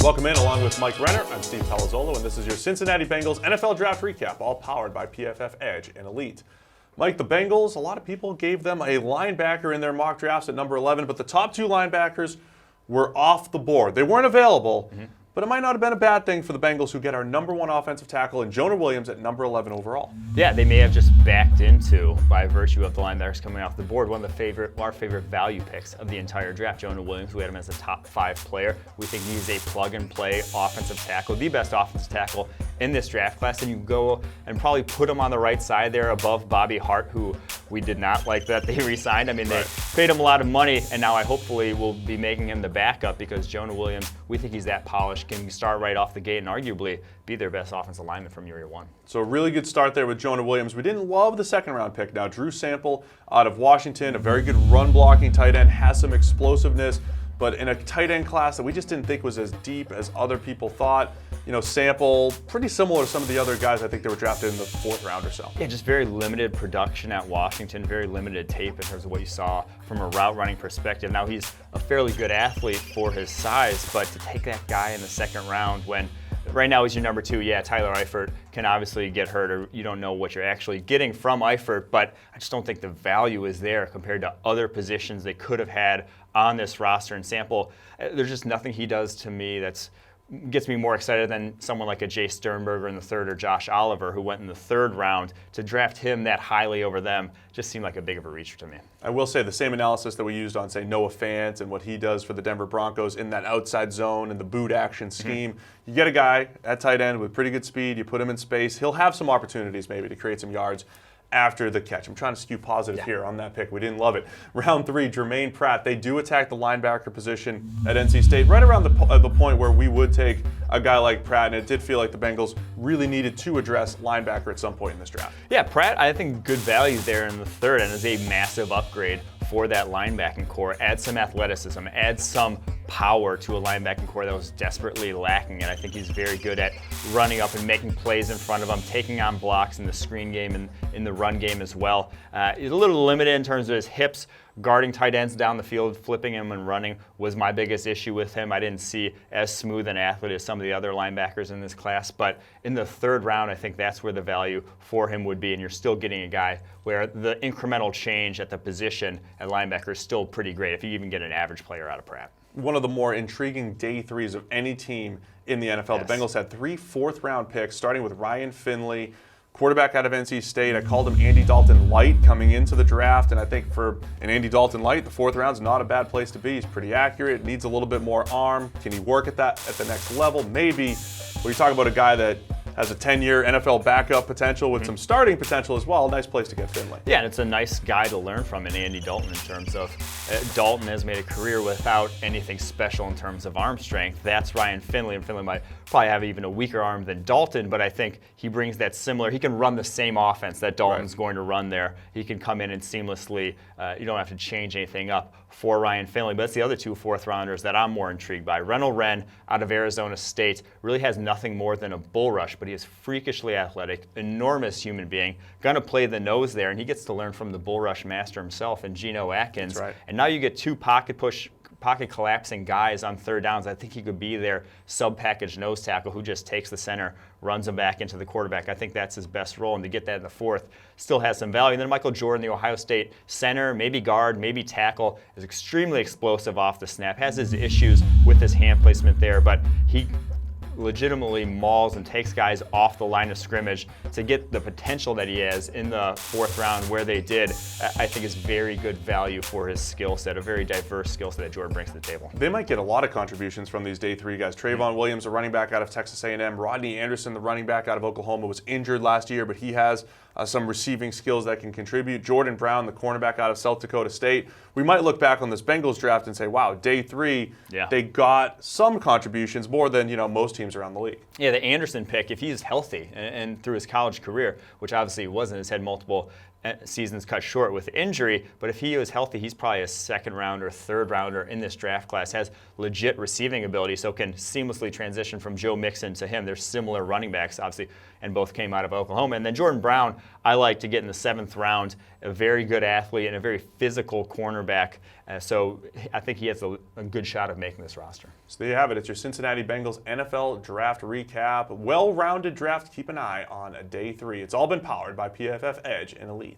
Welcome in along with Mike Renner. I'm Steve Palazzolo, and this is your Cincinnati Bengals NFL Draft Recap, all powered by PFF Edge and Elite. Mike, the Bengals, a lot of people gave them a linebacker in their mock drafts at number 11, but the top two linebackers were off the board. They weren't available, but it might not have been a bad thing for the Bengals, who get our number one offensive tackle in Jonah Williams at number 11 overall. Yeah, they may have just backed into, by virtue of the linebackers coming off the board, one of our favorite value picks of the entire draft. Jonah Williams, we had him as a top 5 player. We think he's a plug-and-play offensive tackle, the best offensive tackle in this draft class, and you go and probably put him on the right side there above Bobby Hart, who we did not like that they re-signed. I mean, they paid him a lot of money, and now I hopefully will be making him the backup, because Jonah Williams, we think he's that polished, can start right off the gate and arguably be their best offensive lineman from year one. So a really good start there with Jonah Williams. We didn't love the second round pick. Now, Drew Sample out of Washington, a very good run blocking tight end, has some explosiveness, but in a tight end class that we just didn't think was as deep as other people thought. You know, Sample, pretty similar to some of the other guys I think they were drafted in the 4th round or so. Yeah, just very limited production at Washington, very limited tape in terms of what you saw from a route running perspective. Now, he's a fairly good athlete for his size, but to take that guy in the 2nd round when right now he's your number 2, yeah, Tyler Eifert can obviously get hurt, or you don't know what you're actually getting from Eifert, but I just don't think the value is there compared to other positions they could have had on this roster. And Sample, there's just nothing he does to me that's gets me more excited than someone like a Jay Sternberger in the 3rd or Josh Oliver, who went in the 3rd round. To draft him that highly over them just seemed like a big of a reach to me. I will say the same analysis that we used on, say, Noah Fant and what he does for the Denver Broncos in that outside zone and the boot action scheme. You get a guy at tight end with pretty good speed, you put him in space, he'll have some opportunities maybe to create some yards after the catch. I'm trying to skew positive here on that pick. We didn't love it. Round 3, Jermaine Pratt. They do attack the linebacker position at NC State, right around the point where we would take a guy like Pratt, and it did feel like the Bengals really needed to address linebacker at some point in this draft. Yeah, Pratt, I think good value there in the 3rd, and is a massive upgrade for that linebacking core. Add some athleticism, add some power to a linebacking core that was desperately lacking, and I think he's very good at running up and making plays in front of him, taking on blocks in the screen game and in the run game as well. He's a little limited in terms of his hips. Guarding tight ends down the field, flipping him and running was my biggest issue with him. I didn't see as smooth an athlete as some of the other linebackers in this class, but in the 3rd round, I think that's where the value for him would be, and you're still getting a guy where the incremental change at the position at linebacker is still pretty great if you even get an average player out of Pratt. One of the more intriguing day 3s of any team in the NFL. Yes. The Bengals had 3 4th-round picks, starting with Ryan Finley, quarterback out of NC State. I called him Andy Dalton Light coming into the draft, and I think for an Andy Dalton Light, the 4th round's not a bad place to be. He's pretty accurate, needs a little bit more arm. Can he work at that at the next level? Maybe. But you talk about a guy that has a 10-year NFL backup potential with some starting potential as well. Nice place to get Finley. Yeah, and it's a nice guy to learn from in Andy Dalton in terms of Dalton has made a career without anything special in terms of arm strength. That's Ryan Finley, and Finley might probably have even a weaker arm than Dalton, but I think he brings that similar. He can run the same offense that Dalton's going to run there. He can come in and seamlessly, you don't have to change anything up for Ryan Finley. But that's the other 2 4th-rounders that I'm more intrigued by. Renner out of Arizona State really has nothing more than a bull rush, but he is freakishly athletic, enormous human being, going to play the nose there, and he gets to learn from the bull rush master himself and Geno Atkins. That's right. And now you get 2 pocket collapsing guys on 3rd downs. I think he could be their sub-package nose tackle who just takes the center, runs him back into the quarterback. I think that's his best role, and to get that in the 4th still has some value. And then Michael Jordan, the Ohio State center, maybe guard, maybe tackle, is extremely explosive off the snap, has his issues with his hand placement there, but he legitimately mauls and takes guys off the line of scrimmage to get the potential that he has in the 4th round where they did. I think is very good value for his skill set, a very diverse skill set that Jordan brings to the table. They might get a lot of contributions from these day 3 guys. Trayvon Williams, a running back out of Texas A&M. Rodney Anderson, the running back out of Oklahoma, was injured last year, but he has some receiving skills that can contribute. Jordan Brown, the cornerback out of South Dakota State. We might look back on this Bengals draft and say, wow, day 3, they got some contributions, more than most teams around the league. Yeah, the Anderson pick, if he's healthy and through his college career, which obviously he wasn't, has had multiple seasons cut short with injury, but if he was healthy, he's probably a second rounder, third rounder in this draft class, has legit receiving ability, so can seamlessly transition from Joe Mixon to him. They're similar running backs, obviously, and both came out of Oklahoma. And then Jordan Brown, I like to get in the 7th round, a very good athlete and a very physical cornerback. So I think he has a good shot of making this roster. So there you have it. It's your Cincinnati Bengals NFL draft recap. Well-rounded draft to keep an eye on day 3. It's all been powered by PFF Edge and Elite.